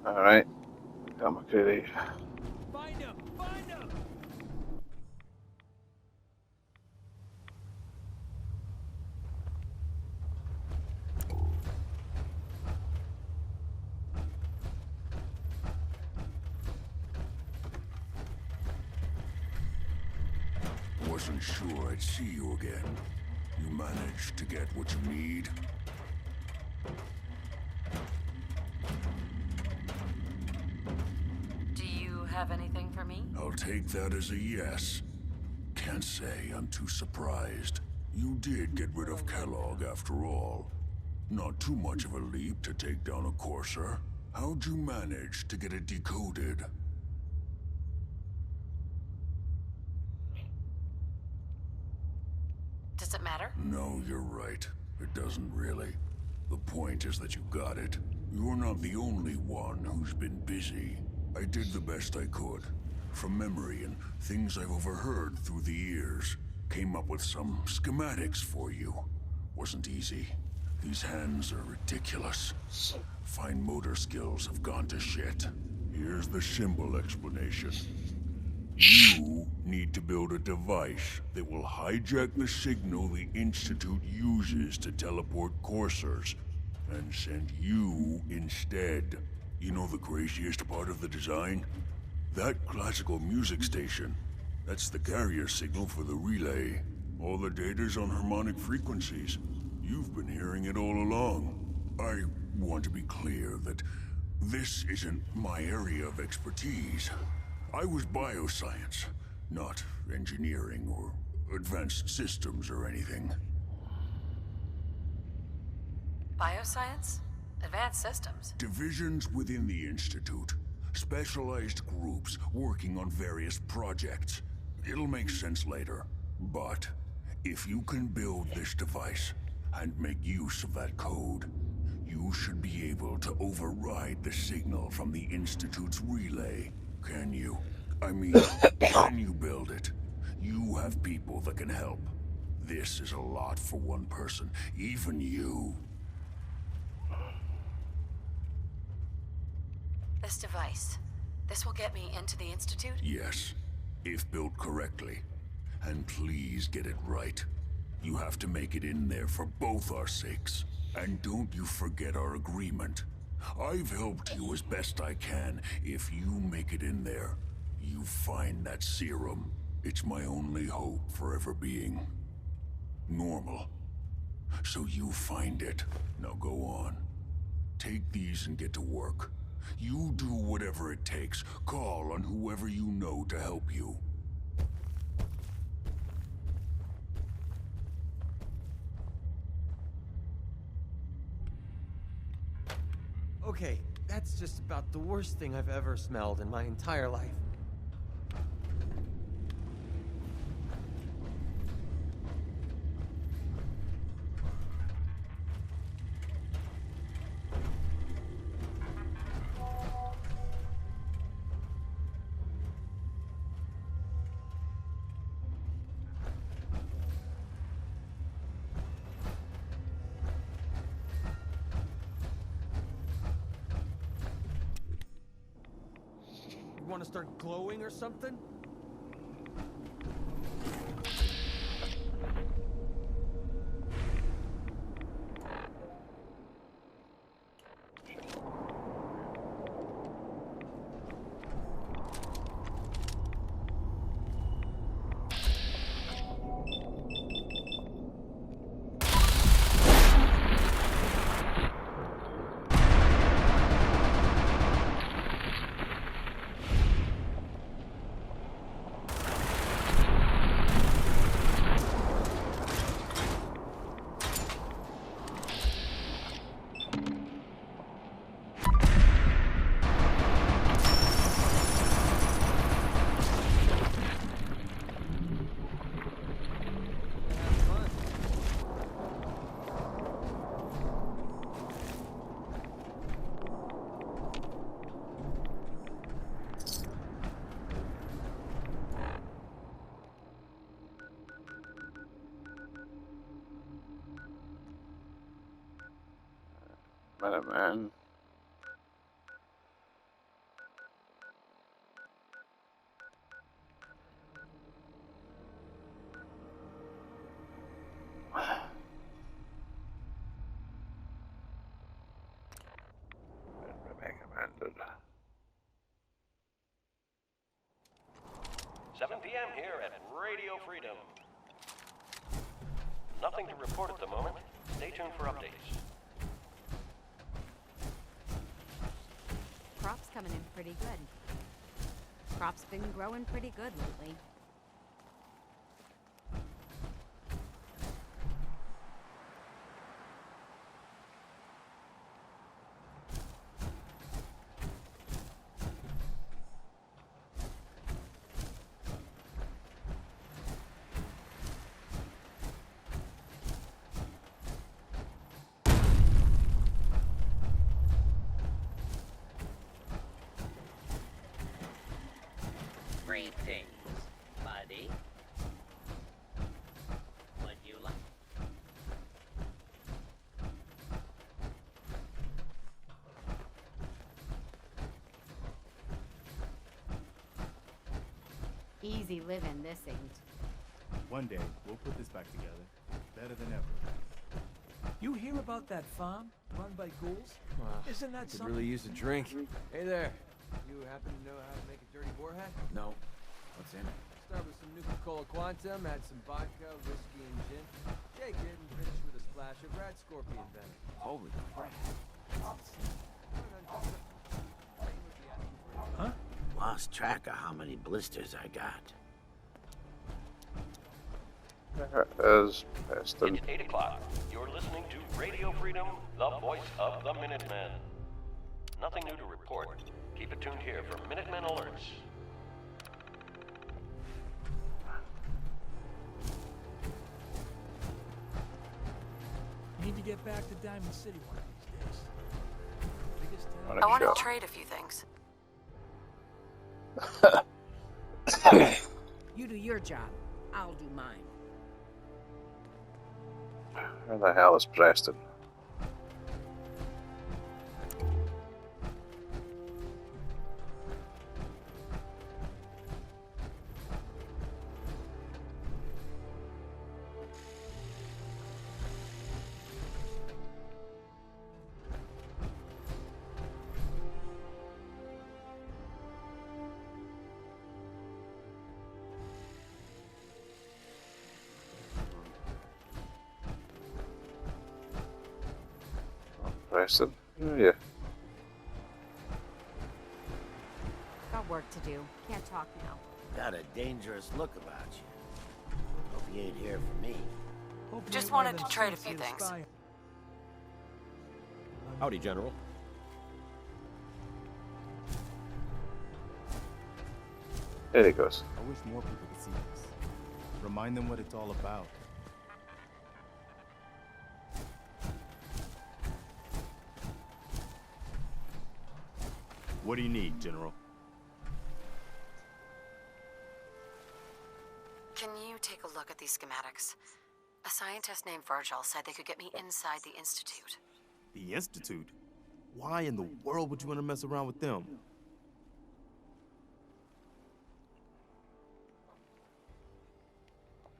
Alright, got my goodie. Find him! Find him! Wasn't sure I'd see you again. You managed to get what you need? Do you have anything for me? I'll take that as a yes. Can't say I'm too surprised. You did get rid of Kellogg after all. Not too much of a leap to take down a courser. How'd you manage to get it decoded? Does it matter? No, you're right. It doesn't really. The point is that you got it. You're not the only one who's been busy. I did the best I could. From memory and things I've overheard through the years. Came up with some schematics for you. Wasn't easy. These hands are ridiculous. Fine motor skills have gone to shit. Here's the simple explanation. You need to build a device that will hijack the signal the Institute uses to teleport coursers, and send you instead. You know the craziest part of the design? That classical music station. That's the carrier signal for the relay. All the data's on harmonic frequencies. You've been hearing it all along. I want to be clear that this isn't my area of expertise. I was bioscience, not engineering or advanced systems or anything. Bioscience? Advanced systems? Divisions within the Institute. Specialized groups working on various projects. It'll make sense later. But if you can build this device and make use of that code, you should be able to override the signal from the Institute's relay. Can you? I mean, can you build it? You have people that can help. This is a lot for one person, even you. This device. This will get me into the Institute? Yes, if built correctly. And please get it right. You have to make it in there for both our sakes. And don't you forget our agreement. I've helped you as best I can. If you make it in there, you find that serum. It's my only hope for ever being normal. So you find it. Now go on. Take these and get to work. You do whatever it takes. Call on whoever you know to help you. Okay, that's just about the worst thing I've ever smelled in my entire life. Want to start glowing or something? Man. a.m. here at Radio Freedom. Nothing to report at the moment. Stay tuned for updates. Crops coming in pretty good. Crops been growing pretty good lately. Greetings, buddy. Would you like? Easy living, this ain't. One day, we'll put this back together. Better than ever. You hear about that farm run by ghouls? Isn't that Could something? really use a drink. Hey there. You happen to know how to make a dirty warhead? No. What's in it? Start with some Nuka-Cola Quantum, add some vodka, whiskey, and gin. Shake it and finish with a splash of rat scorpion venom. Holy crap. Huh? Lost track of how many blisters I got. As bastard. It's 8 o'clock. You're listening to Radio Freedom, the voice of the Minutemen. Nothing new to report. Keep it tuned here for Minutemen alerts. Need to get back to Diamond City one of these days. Biggest town. What I want show. to trade a few things. You do your job, I'll do mine. Where the hell is Preston? Preston? Oh, yeah. Got work to do. Can't talk now. Got a dangerous look about you. Hope you ain't here for me. Hope you Just ain't one wanted of them to trade a shits few that things. spy- Howdy, General. There he goes. I wish more people could see this. Remind them what it's all about. What do you need, General? Can you take a look at these schematics? A scientist named Virgil said they could get me inside the Institute. The Institute? Why in the world would you want to mess around with them?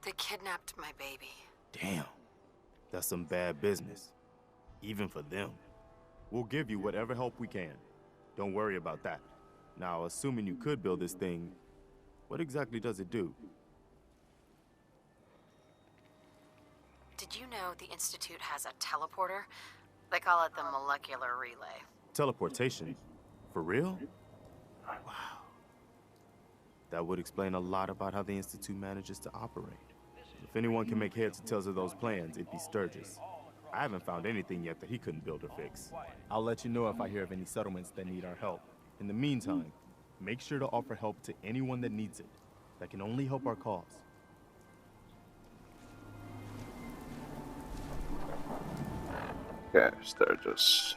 They kidnapped my baby. Damn. That's some bad business. Even for them. We'll give you whatever help we can. Don't worry about that. Now, assuming you could build this thing, what exactly does it do? Did you know the Institute has a teleporter? They call it the molecular relay. Teleportation? For real? Wow. That would explain a lot about how the Institute manages to operate. If anyone can make heads or tails of those plans, it'd be Sturgis. I haven't found anything yet that he couldn't build or fix. I'll let you know if I hear of any settlements that need our help. In the meantime, make sure to offer help to anyone that needs it. That can only help our cause. Okay, Sturgis.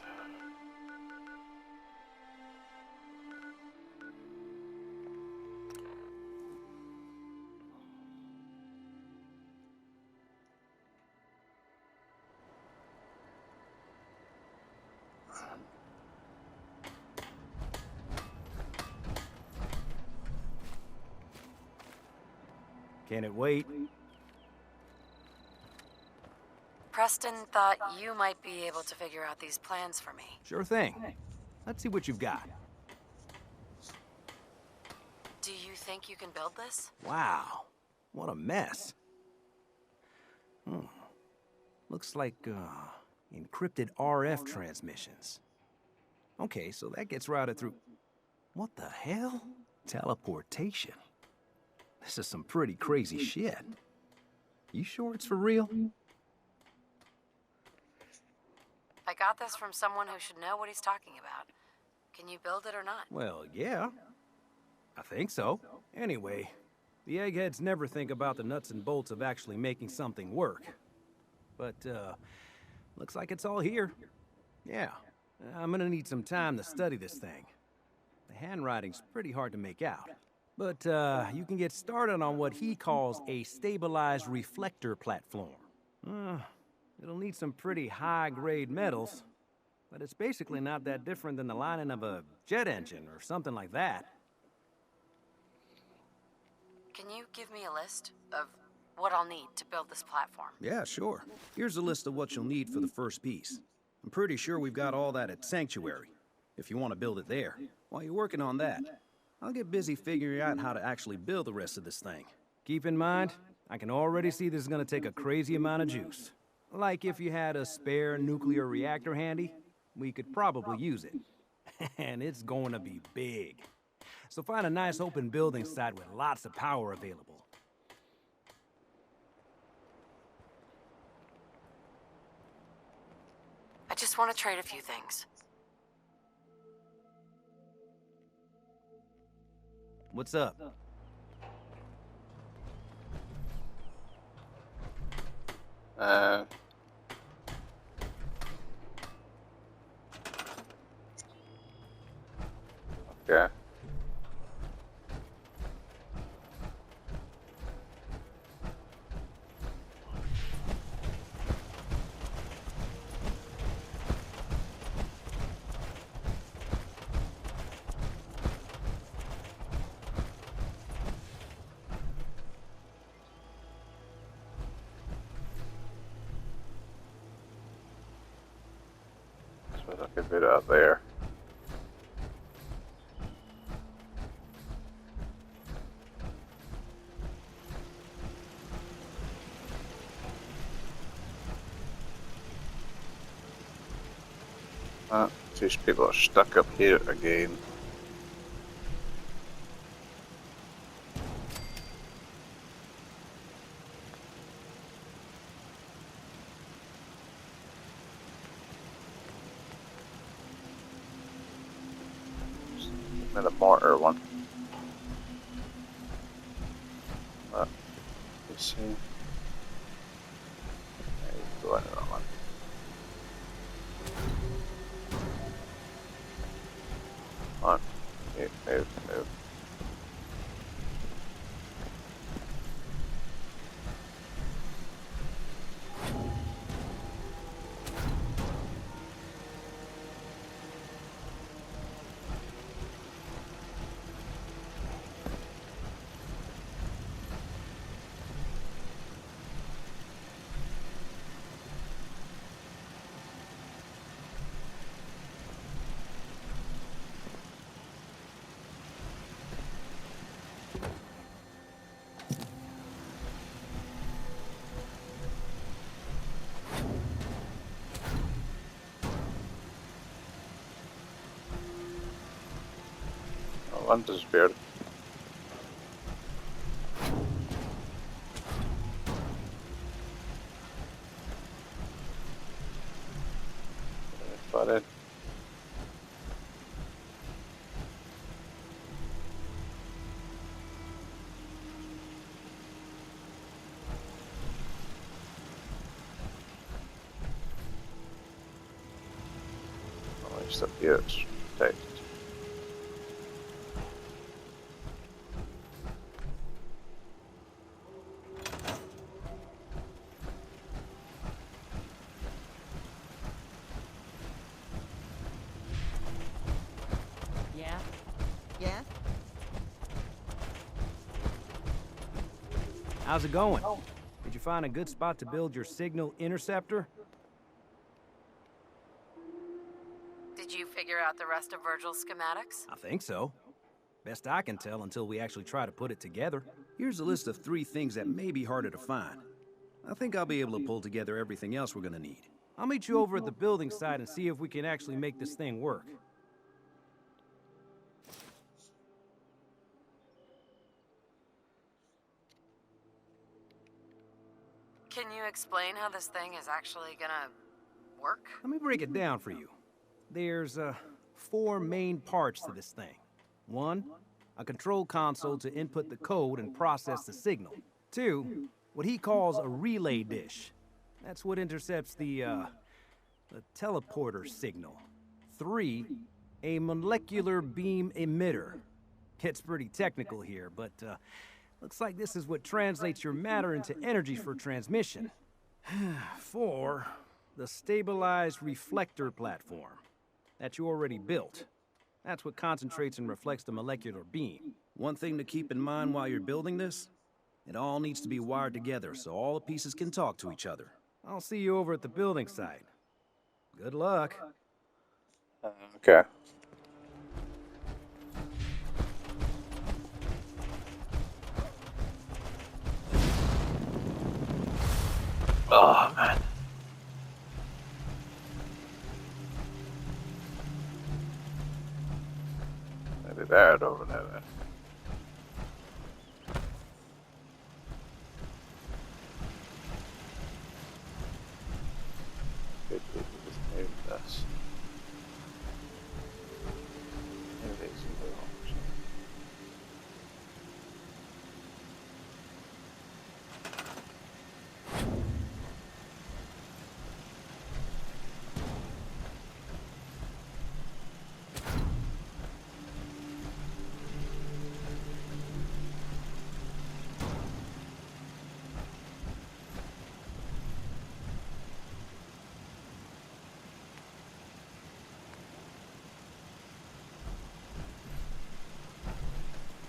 Can it wait? Preston thought you might be able to figure out these plans for me. Sure thing. Let's see what you've got. Do you think you can build this? Wow, what a mess. Looks like, encrypted RF transmissions. Okay, so that gets routed through... What the hell? Teleportation. This is some pretty crazy shit. You sure it's for real? I got this from someone who should know what he's talking about. Can you build it or not? Well, yeah. I think so. Anyway, the eggheads never think about the nuts and bolts of actually making something work. But, looks like it's all here. Yeah, I'm gonna need some time to study this thing. The handwriting's pretty hard to make out. But, you can get started on what he calls a stabilized reflector platform. It'll need some pretty high-grade metals, but it's basically not that different than the lining of a jet engine or something like that. Can you give me a list of what I'll need to build this platform? Yeah, sure. Here's a list of what you'll need for the first piece. I'm pretty sure we've got all that at Sanctuary, if you want to build it there. While you're working on that, I'll get busy figuring out how to actually build the rest of this thing. Keep in mind, I can already see this is gonna take a crazy amount of juice. Like if you had a spare nuclear reactor handy, we could probably use it. And it's going to be big. So find a nice open building site with lots of power available. I just want to trade a few things. What's up? Okay. So I could fit out there. These people are stuck up here again. And a mortar one. Let's see. Go on that one. On. Move. One disappeared. Spotted. Oh, it's up here. It's protected. How's it going? Did you find a good spot to build your signal interceptor? Did you figure out the rest of Virgil's schematics? I think so. Best I can tell until we actually try to put it together. Here's a list of 3 things that may be harder to find. I think I'll be able to pull together everything else we're gonna need. I'll meet you over at the building site and see if we can actually make this thing work. Can you explain how this thing is actually gonna work? Let me break it down for you. There's 4 main parts to this thing. 1, a control console to input the code and process the signal. 2, what he calls a relay dish. That's what intercepts the teleporter signal. 3, a molecular beam emitter. It's pretty technical here, but looks like this is what translates your matter into energy for transmission. 4, the stabilized reflector platform that you already built. That's what concentrates and reflects the molecular beam. One thing to keep in mind while you're building this, it all needs to be wired together so all the pieces can talk to each other. I'll see you over at the building site. Good luck. Okay. Oh, man. Maybe that over there then. Good people just made this. Maybe they see the wrong shit.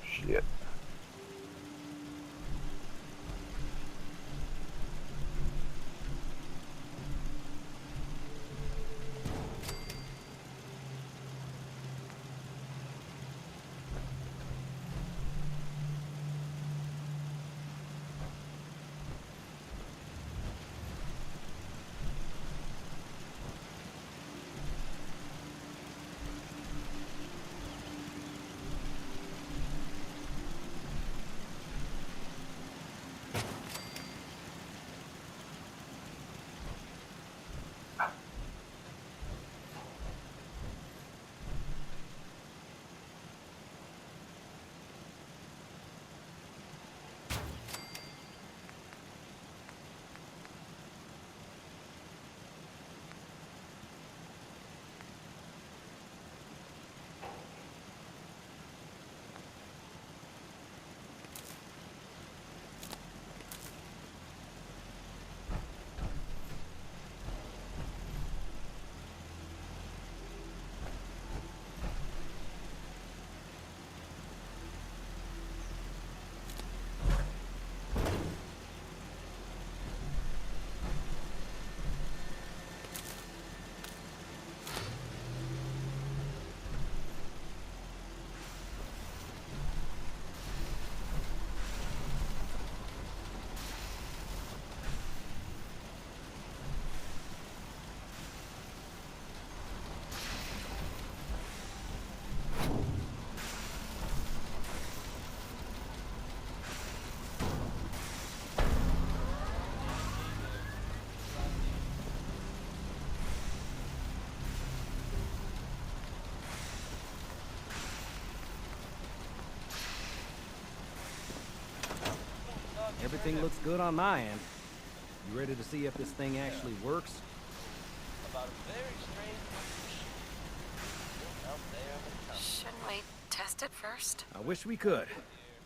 Shit. Everything looks good on my end. You ready to see if this thing actually works? About a very strange condition out there. Shouldn't we test it first? I wish we could,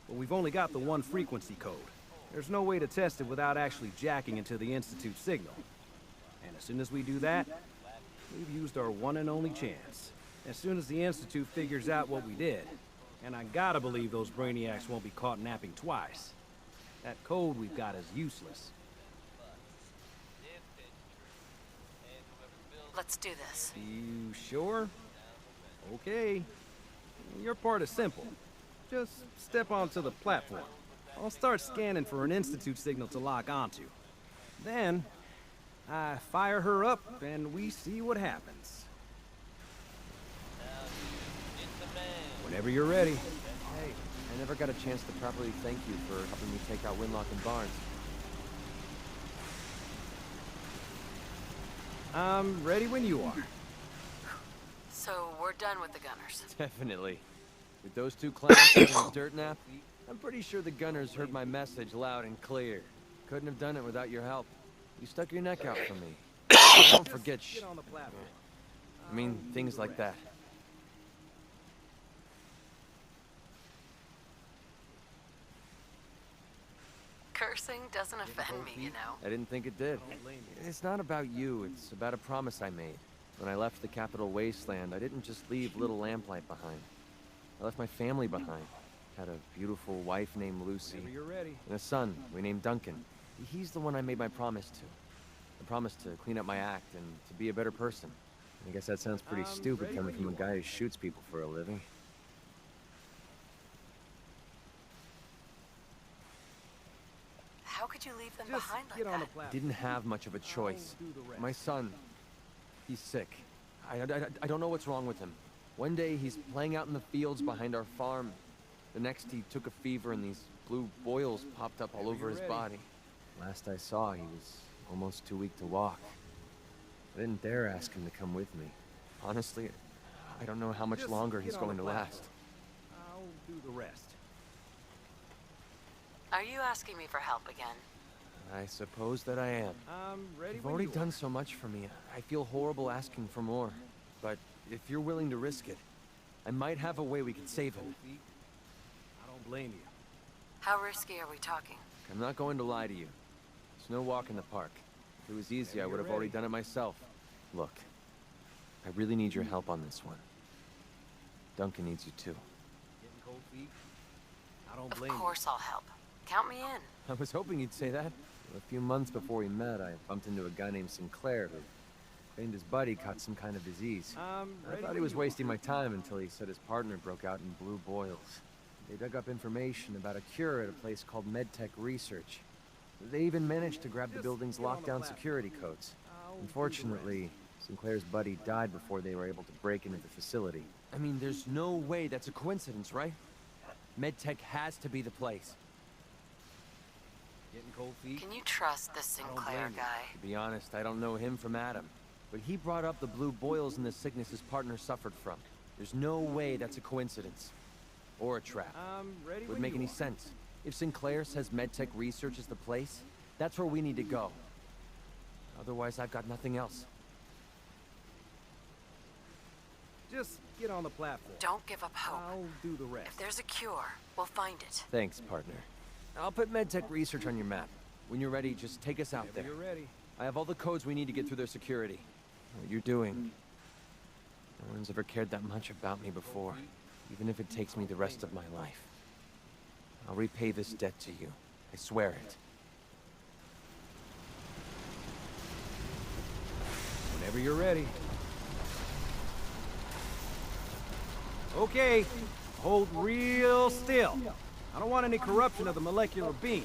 but we've only got the 1 frequency code. There's no way to test it without actually jacking into the Institute signal. And as soon as we do that, we've used our one and only chance. As soon as the Institute figures out what we did, and I gotta believe those brainiacs won't be caught napping twice. That code we've got is useless. Let's do this. You sure? Okay. Your part is simple. Just step onto the platform. I'll start scanning for an Institute signal to lock onto. Then, I fire her up and we see what happens. Whenever you're ready. Hey, I never got a chance to properly thank you for helping me take out Winlock and Barnes. I'm ready when you are. So we're done with the gunners. Definitely. With those two clowns having a dirt nap, I'm pretty sure the gunners heard my message loud and clear. Couldn't have done it without your help. You stuck your neck out for me. Don't forget Get on the platform. I mean, things like that. Cursing doesn't offend me, you know. I didn't think it did. It's not about you, it's about a promise I made. When I left the capital wasteland, I didn't just leave little Lamplight behind. I left my family behind. Had a beautiful wife named Lucy. Whenever you're ready. And a son we named Duncan. He's the one I made my promise to. I promised to clean up my act and to be a better person. I guess that sounds pretty stupid coming from a guy who shoots people for a living. How could you leave them Just behind like get on the that? platform. Didn't have much of a choice. I'll do the rest. My son, he's sick. I don't know what's wrong with him. One day he's playing out in the fields behind our farm. The next he took a fever and these blue boils popped up all over his body. Last I saw, he was almost too weak to walk. I didn't dare ask him to come with me. Honestly, I don't know how much Just longer get he's on going the to platform. last. I'll do the rest. Are you asking me for help again? I suppose that I am. I'm ready You've when already you done are. so much for me. I feel horrible asking for more. But if you're willing to risk it, I might have a way we can save him. I don't blame you. How risky are we talking? I'm not going to lie to you. It's no walk in the park. If it was easy, I would have already done it myself. Look, I really need your help on this one. Duncan needs you too. Getting cold feet? I don't Of blame you. course I'll help. Count me in. I was hoping you'd say that. A few months before we met, I bumped into a guy named Sinclair who claimed his buddy caught some kind of disease. I'm I ready thought when he was you wasting my time until he said his partner broke out in blue boils. They dug up information about a cure at a place called MedTech Research. They even managed to grab the Just building's get on the lockdown platform. security codes. I'll do the Unfortunately, Sinclair's buddy died before they were able to break into the facility. I mean, there's no way that's a coincidence, right? MedTech has to be the place. Getting cold feet? Can you trust this Sinclair blame you. guy? To be honest, I don't know him from Adam. But he brought up the blue boils and the sickness his partner suffered from. There's no way that's a coincidence. Or a trap. I'm ready Would when make you any are. sense. If Sinclair says MedTech Research is the place, that's where we need to go. Otherwise, I've got nothing else. Just get on the platform. Don't give up hope. I'll do the rest. If there's a cure, we'll find it. Thanks, partner. I'll put MedTech Research on your map. When you're ready, just take us out there. Whenever you're ready. I have all the codes we need to get through their security. What you're doing. No one's ever cared that much about me before, even if it takes me the rest of my life. I'll repay this debt to you. I swear it. Whenever you're ready. Okay, hold real still. I don't want any corruption of the molecular beam.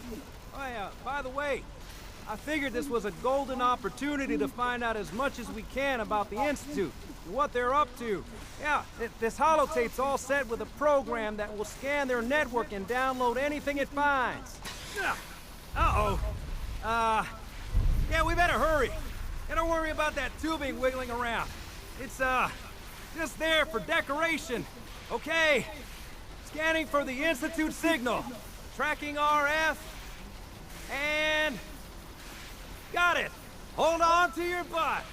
Oh yeah, by the way, I figured this was a golden opportunity to find out as much as we can about the Institute and what they're up to. Yeah, this holotape's all set with a program that will scan their network and download anything it finds. Uh-oh. Yeah, we better hurry. And don't worry about that tubing wiggling around. It's, just there for decoration. Okay. Scanning for the Institute signal. Tracking RF. And... got it. Hold on to your butt.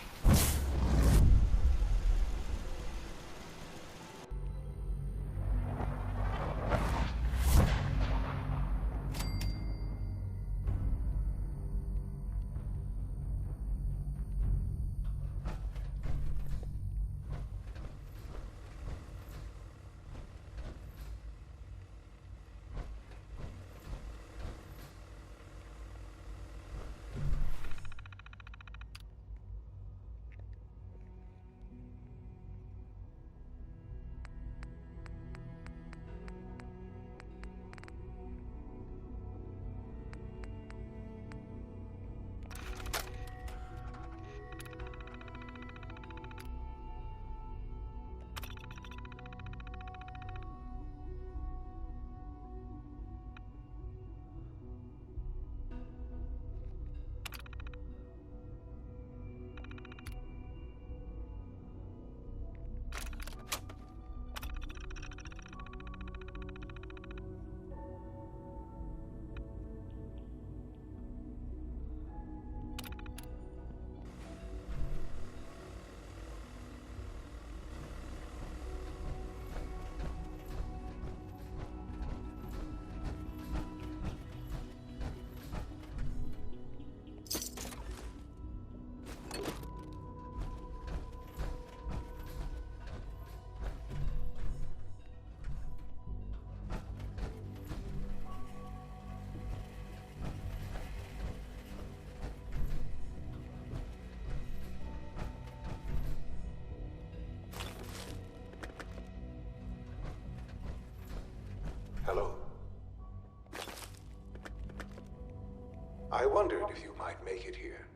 I wondered if you might make it here.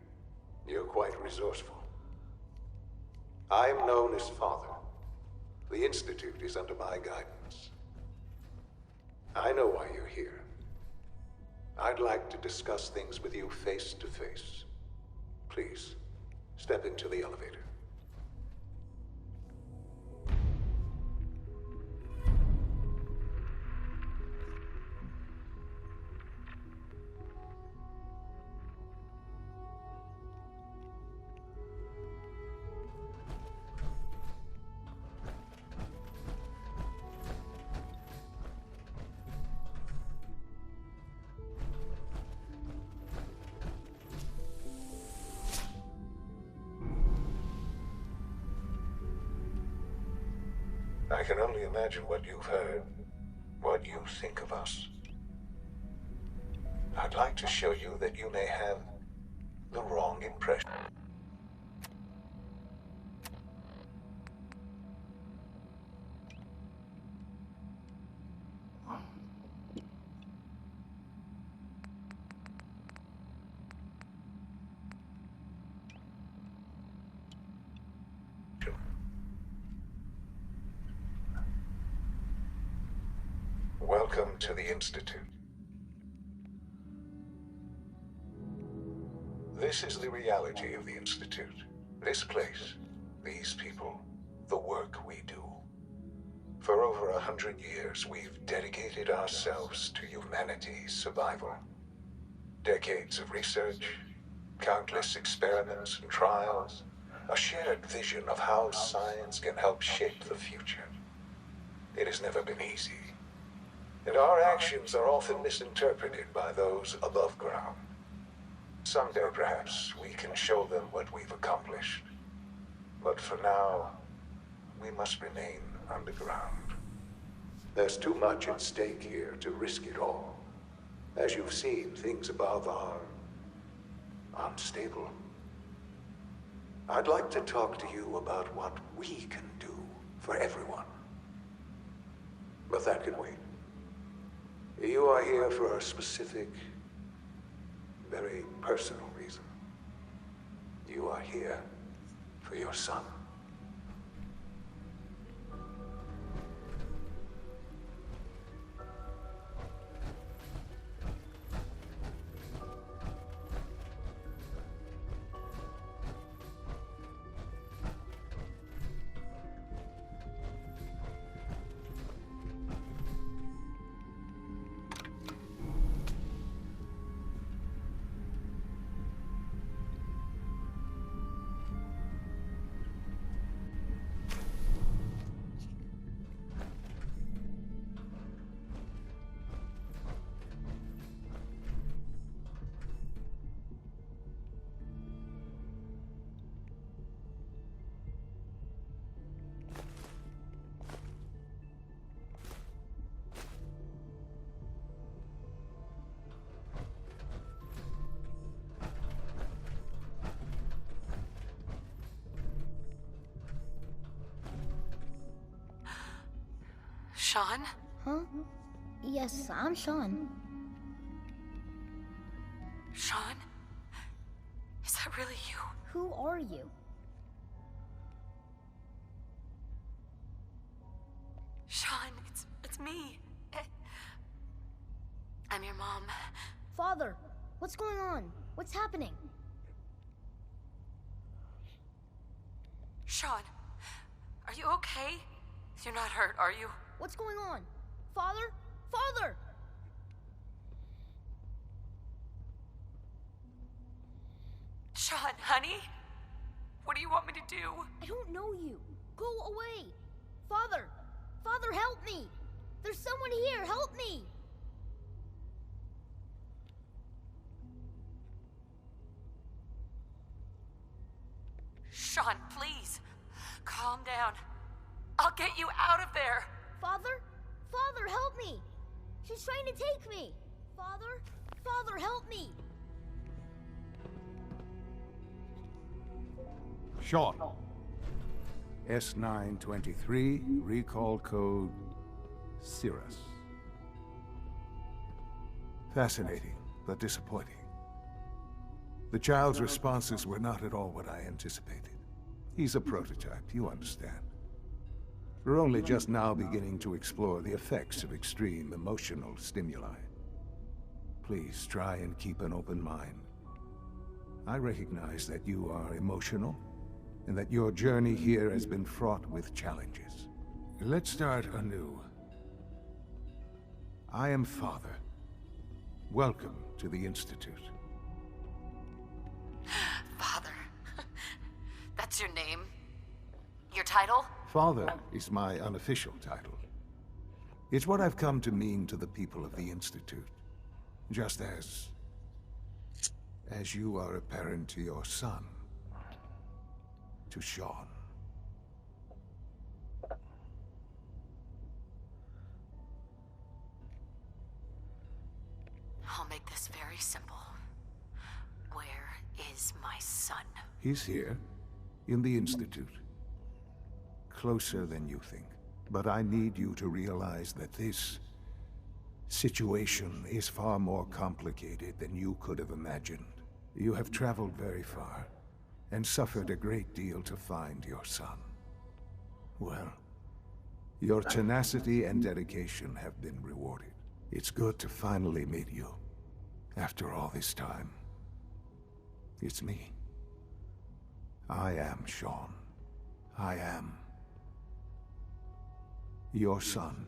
You're quite resourceful. I'm known as Father. The Institute is under my guidance. I know why you're here. I'd like to discuss things with you face to face. Please, step into the elevator. I can only imagine what you've heard, what you think of us. I'd like to show you that you may have the wrong impression. Welcome to the Institute. This is the reality of the Institute. This place, these people, the work we do. For over 100 years, we've dedicated ourselves to humanity's survival. Decades of research, countless experiments and trials, a shared vision of how science can help shape the future. It has never been easy. And our actions are often misinterpreted by those above ground. Someday, perhaps, we can show them what we've accomplished. But for now, we must remain underground. There's too much at stake here to risk it all. As you've seen, things above are unstable. I'd like to talk to you about what we can do for everyone. But that can wait. You are here for a specific, very personal reason. You are here for your son. Sean? Huh? Yes, I'm Sean. Sean? Is that really you? Who are you? Sean, it's me. I'm your mom. Father, what's going on? What's happening? Sean, are you okay? You're not hurt, are you? What's going on? Father? Father! Sean, honey? What do you want me to do? I don't know you. Go away. Father! Father, help me! There's someone here, help me! Sean, please. Calm down. I'll get you out of there. Father? Father, help me! She's trying to take me! Father? Father, help me! Sean. S923, recall code Cirrus. Fascinating, but disappointing. The child's responses were not at all what I anticipated. He's a prototype, you understand. We're only just now beginning to explore the effects of extreme emotional stimuli. Please try and keep an open mind. I recognize that you are emotional, and that your journey here has been fraught with challenges. Let's start anew. I am Father. Welcome to the Institute. Father. That's your name? Your title? Father is my unofficial title. It's what I've come to mean to the people of the Institute. Just as you are a parent to your son. To Sean. I'll make this very simple. Where is my son? He's here, in the Institute. Closer than you think. But I need you to realize that this situation is far more complicated than you could have imagined. You have traveled very far, and suffered a great deal to find your son. Well, your tenacity and dedication have been rewarded. It's good to finally meet you, after all this time. It's me. I am Sean. I am your son.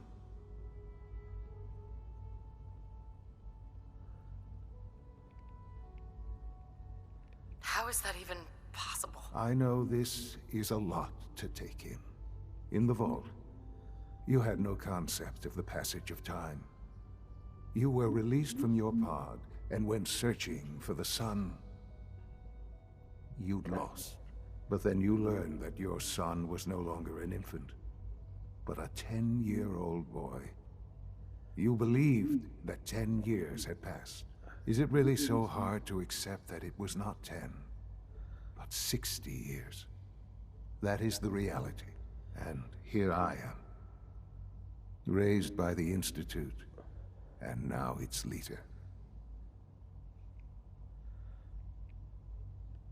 How is that even possible? I know this is a lot to take in. In the vault, you had no concept of the passage of time. You were released from your pod and went searching for the son you'd lost. But then you learned that your son was no longer an infant, but a 10-year-old boy. You believed that 10 years had passed. Is it really so hard to accept that it was not 10, but 60 years? That is the reality. And here I am, raised by the Institute, and now its leader.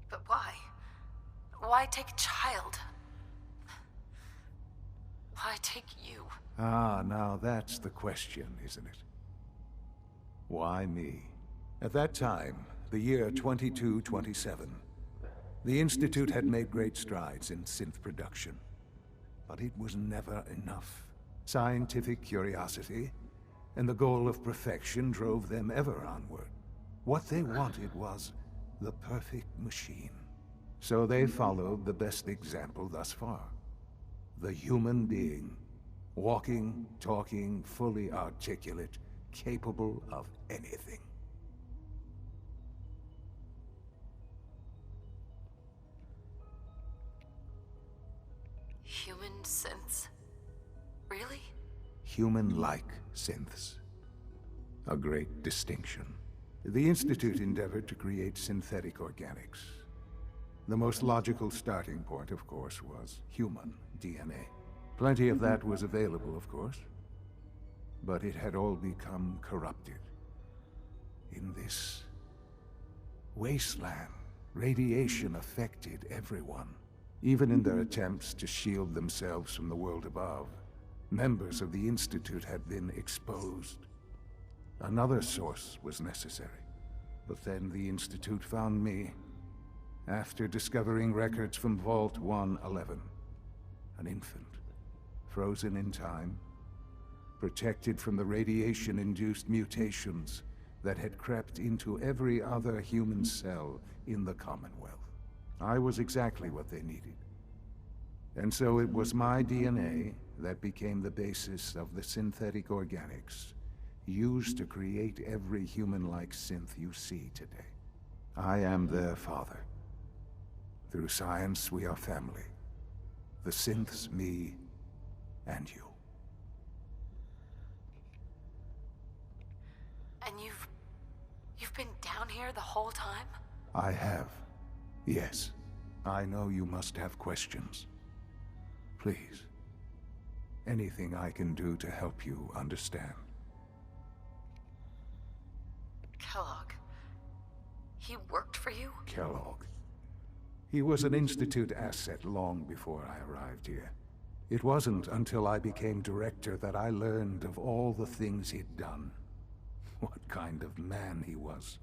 But why? Why take a child? Why take you? Ah, now that's the question, isn't it? Why me? At that time, the year 2227, the Institute had made great strides in synth production. But it was never enough. Scientific curiosity and the goal of perfection drove them ever onward. What they wanted was the perfect machine. So they followed the best example thus far. The human being. Walking, talking, fully articulate, capable of anything. Human synths? Really? Human-like synths. A great distinction. The Institute endeavored to create synthetic organics. The most logical starting point, of course, was human DNA. Plenty of that was available, of course. But it had all become corrupted. In this wasteland, radiation affected everyone. Even in their attempts to shield themselves from the world above, members of the Institute had been exposed. Another source was necessary. But then the Institute found me, after discovering records from Vault 111. An infant, frozen in time, protected from the radiation-induced mutations that had crept into every other human cell in the Commonwealth. I was exactly what they needed. And so it was my DNA that became the basis of the synthetic organics used to create every human-like synth you see today. I am their father. Through science, we are family. The synths, me, and you. And you've been down here the whole time? I have. Yes. I know you must have questions. Please. Anything I can do to help you understand. Kellogg. He worked for you? Kellogg. He was an Institute asset long before I arrived here. It wasn't until I became director that I learned of all the things he'd done. What kind of man he was.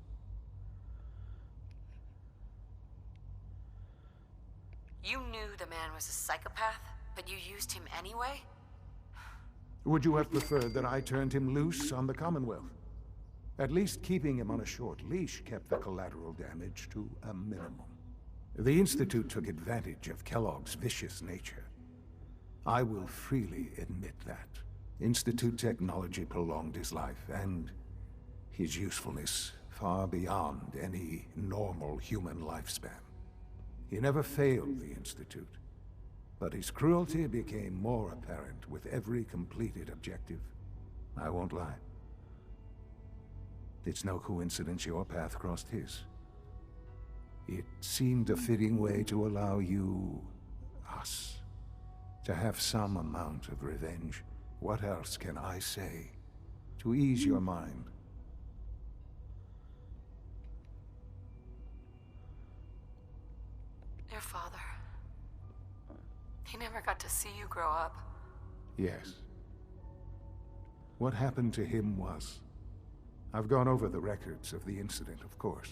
You knew the man was a psychopath, but you used him anyway? Would you have preferred that I turned him loose on the Commonwealth? At least keeping him on a short leash kept the collateral damage to a minimum. The Institute took advantage of Kellogg's vicious nature. I will freely admit that. Institute technology prolonged his life, and his usefulness far beyond any normal human lifespan. He never failed the Institute, but his cruelty became more apparent with every completed objective. I won't lie. It's no coincidence your path crossed his. It seemed a fitting way to allow you, us, to have some amount of revenge. What else can I say to ease your mind? Your father. He never got to see you grow up. Yes. What happened to him was... I've gone over the records of the incident, of course.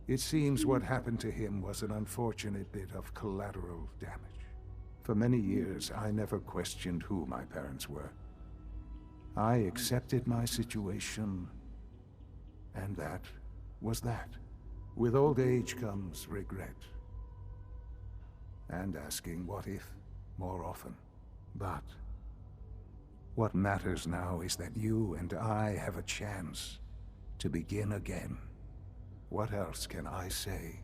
It seems what happened to him was an unfortunate bit of collateral damage. For many years, I never questioned who my parents were. I accepted my situation, and that was that. With old age comes regret. And asking what if more often. But what matters now is that you and I have a chance to begin again. What else can I say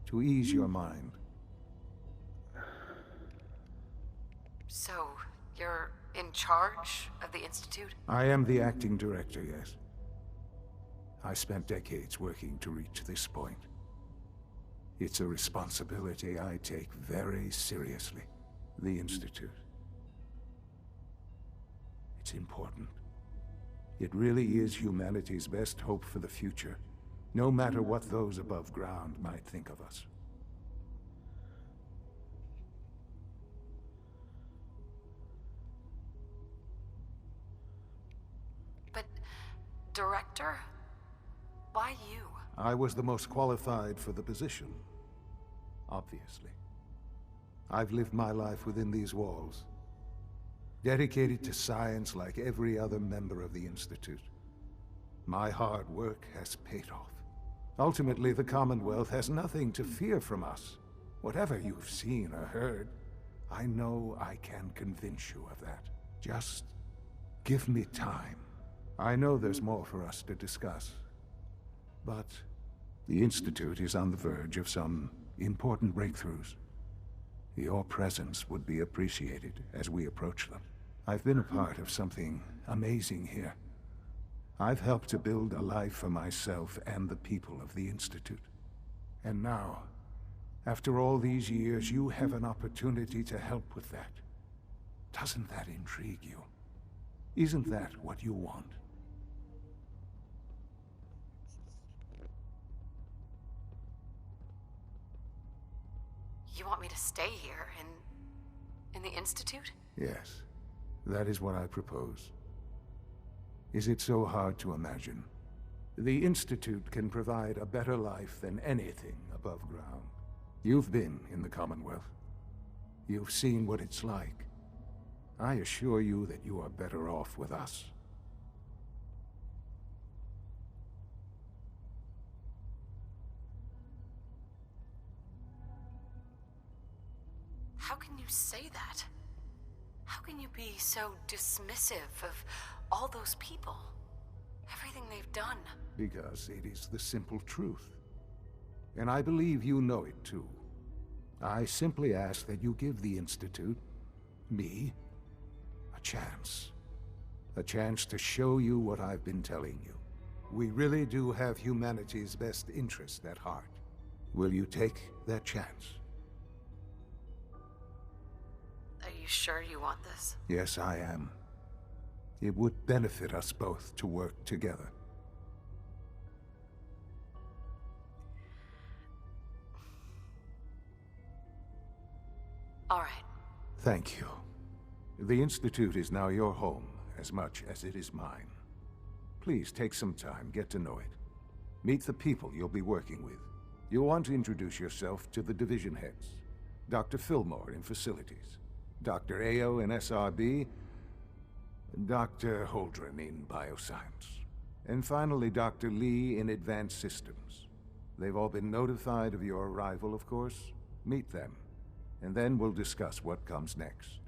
to ease your mind? So, you're in charge of the Institute? I am the acting director, yes. I spent decades working to reach this point. It's a responsibility I take very seriously. The Institute. It's important. It really is humanity's best hope for the future, no matter what those above ground might think of us. But, director? Why you? I was the most qualified for the position, obviously. I've lived my life within these walls, dedicated to science like every other member of the Institute. My hard work has paid off. Ultimately, the Commonwealth has nothing to fear from us. Whatever you've seen or heard, I know I can convince you of that. Just give me time. I know there's more for us to discuss. But the Institute is on the verge of some important breakthroughs. Your presence would be appreciated as we approach them. I've been a part of something amazing here. I've helped to build a life for myself and the people of the Institute. And now, after all these years, you have an opportunity to help with that. Doesn't that intrigue you? Isn't that what you want? You want me to stay here, in the Institute? Yes, that is what I propose. Is it so hard to imagine? The Institute can provide a better life than anything above ground. You've been in the Commonwealth. You've seen what it's like. I assure you that you are better off with us. How can you say that? How can you be so dismissive of all those people? Everything they've done? Because it is the simple truth. And I believe you know it too. I simply ask that you give the Institute, me, a chance. A chance to show you what I've been telling you. We really do have humanity's best interest at heart. Will you take that chance? Are you sure you want this? Yes, I am. It would benefit us both to work together. All right. Thank you. The Institute is now your home, as much as it is mine. Please take some time, get to know it. Meet the people you'll be working with. You'll want to introduce yourself to the division heads. Dr. Fillmore in Facilities, Dr. Ao in SRB, Dr. Holdren in Bioscience, and finally Dr. Lee in Advanced Systems. They've all been notified of your arrival, of course. Meet them, and then we'll discuss what comes next.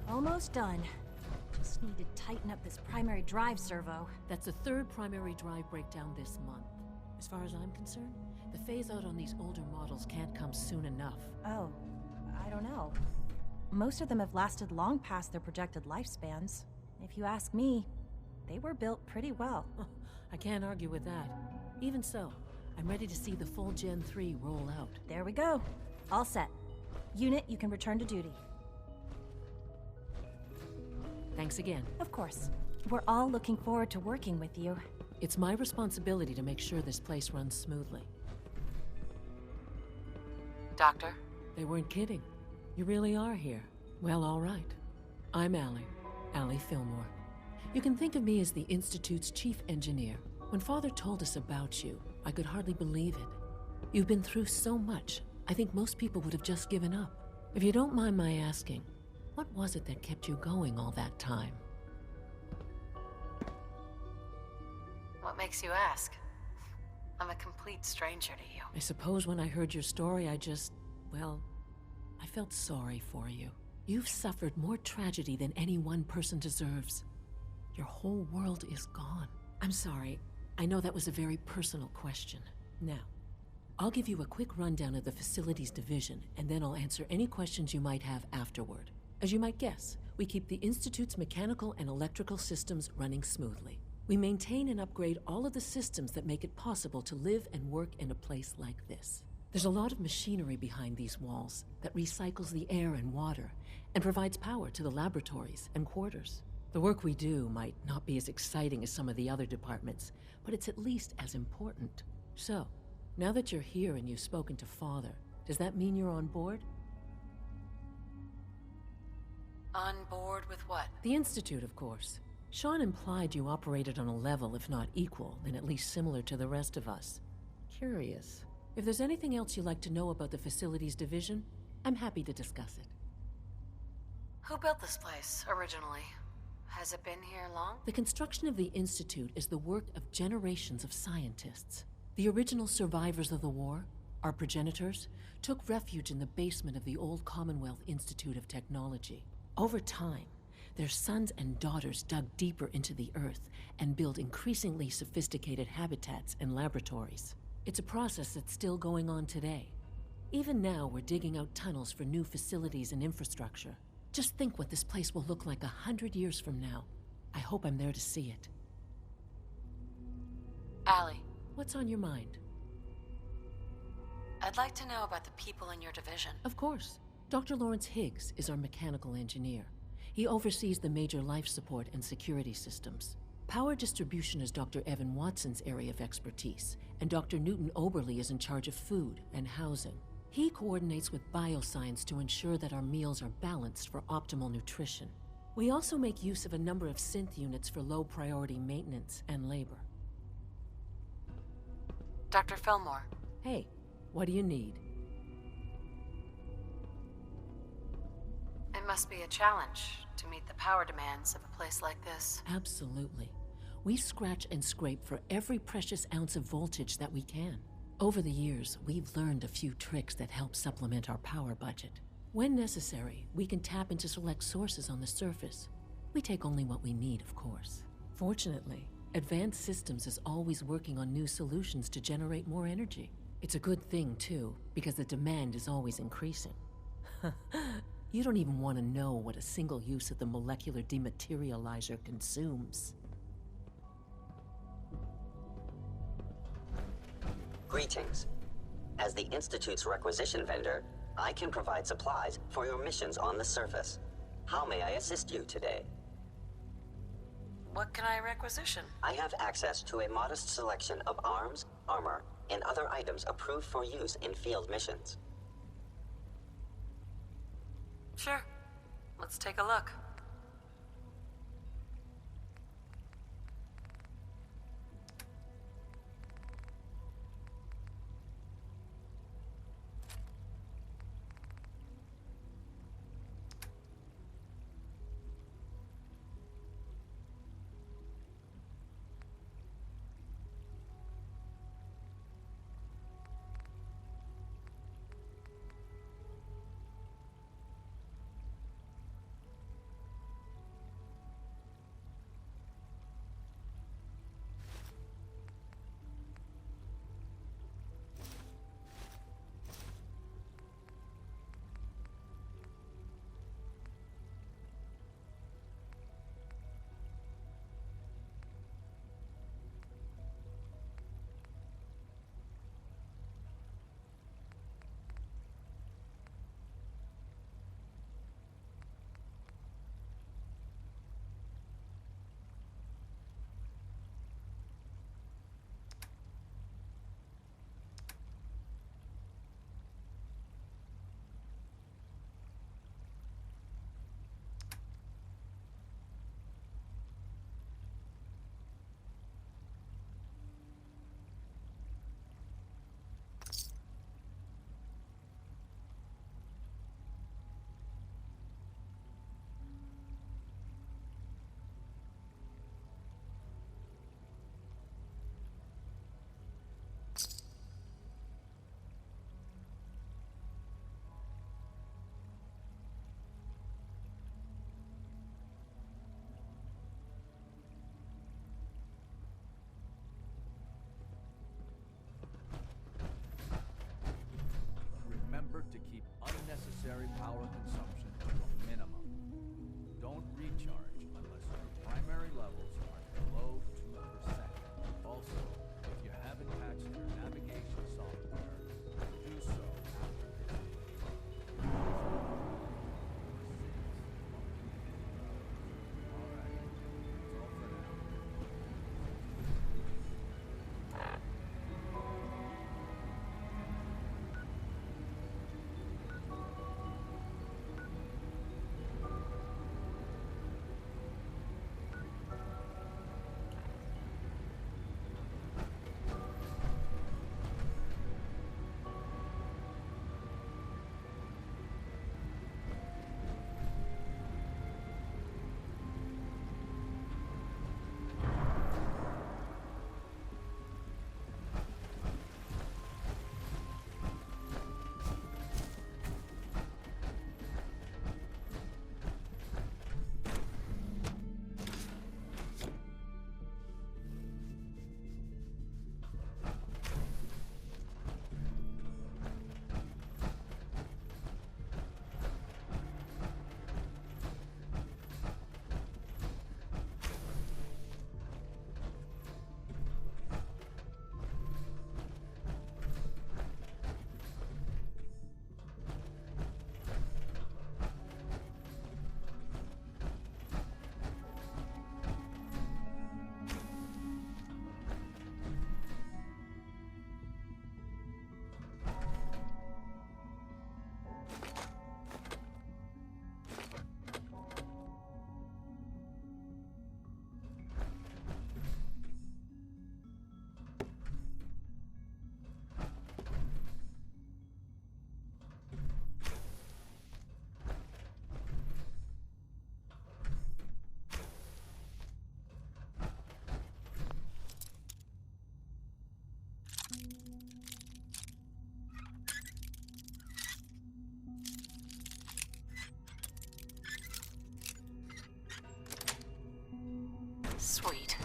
Almost done. Just need to tighten up this primary drive servo. That's the third primary drive breakdown this month. As far as I'm concerned, the phase-out on these older models can't come soon enough. Oh, I don't know. Most of them have lasted long past their projected lifespans. If you ask me, they were built pretty well. I can't argue with that. Even so, I'm ready to see the full Gen 3 roll out. There we go. All set. Unit, you can return to duty. Thanks again. Of course. We're all looking forward to working with you. It's my responsibility to make sure this place runs smoothly. Doctor? They weren't kidding. You really are here. Well, all right. I'm Allie Fillmore. You can think of me as the Institute's chief engineer. When Father told us about you, I could hardly believe it. You've been through so much, I think most people would have just given up. If you don't mind my asking, what was it that kept you going all that time? What makes you ask? I'm a complete stranger to you. I suppose when I heard your story, I felt sorry for you. You've suffered more tragedy than any one person deserves. Your whole world is gone. I'm sorry. I know that was a very personal question. Now, I'll give you a quick rundown of the Facilities Division, and then I'll answer any questions you might have afterward. As you might guess, we keep the Institute's mechanical and electrical systems running smoothly. We maintain and upgrade all of the systems that make it possible to live and work in a place like this. There's a lot of machinery behind these walls that recycles the air and water and provides power to the laboratories and quarters. The work we do might not be as exciting as some of the other departments, but it's at least as important. So, now that you're here and you've spoken to Father, does that mean you're on board? On board with what? The Institute, of course. Sean implied you operated on a level, if not equal, then at least similar to the rest of us. Curious. If there's anything else you'd like to know about the Facilities Division, I'm happy to discuss it. Who built this place, originally? Has it been here long? The construction of the Institute is the work of generations of scientists. The original survivors of the war, our progenitors, took refuge in the basement of the old Commonwealth Institute of Technology. Over time, their sons and daughters dug deeper into the earth and built increasingly sophisticated habitats and laboratories. It's a process that's still going on today. Even now, we're digging out tunnels for new facilities and infrastructure. Just think what this place will look like 100 years from now. I hope I'm there to see it. Allie. What's on your mind? I'd like to know about the people in your division. Of course. Dr. Lawrence Higgs is our mechanical engineer. He oversees the major life support and security systems. Power distribution is Dr. Evan Watson's area of expertise, and Dr. Newton Oberly is in charge of food and housing. He coordinates with bioscience to ensure that our meals are balanced for optimal nutrition. We also make use of a number of synth units for low-priority maintenance and labor. Dr. Fillmore. Hey, what do you need? It must be a challenge to meet the power demands of a place like this. Absolutely. We scratch and scrape for every precious ounce of voltage that we can. Over the years, we've learned a few tricks that help supplement our power budget. When necessary, we can tap into select sources on the surface. We take only what we need, of course. Fortunately, Advanced Systems is always working on new solutions to generate more energy. It's a good thing, too, because the demand is always increasing. You don't even want to know what a single use of the molecular dematerializer consumes. Greetings. As the Institute's requisition vendor, I can provide supplies for your missions on the surface. How may I assist you today? What can I requisition? I have access to a modest selection of arms, armor, and other items approved for use in field missions. Sure. Let's take a look. sweet.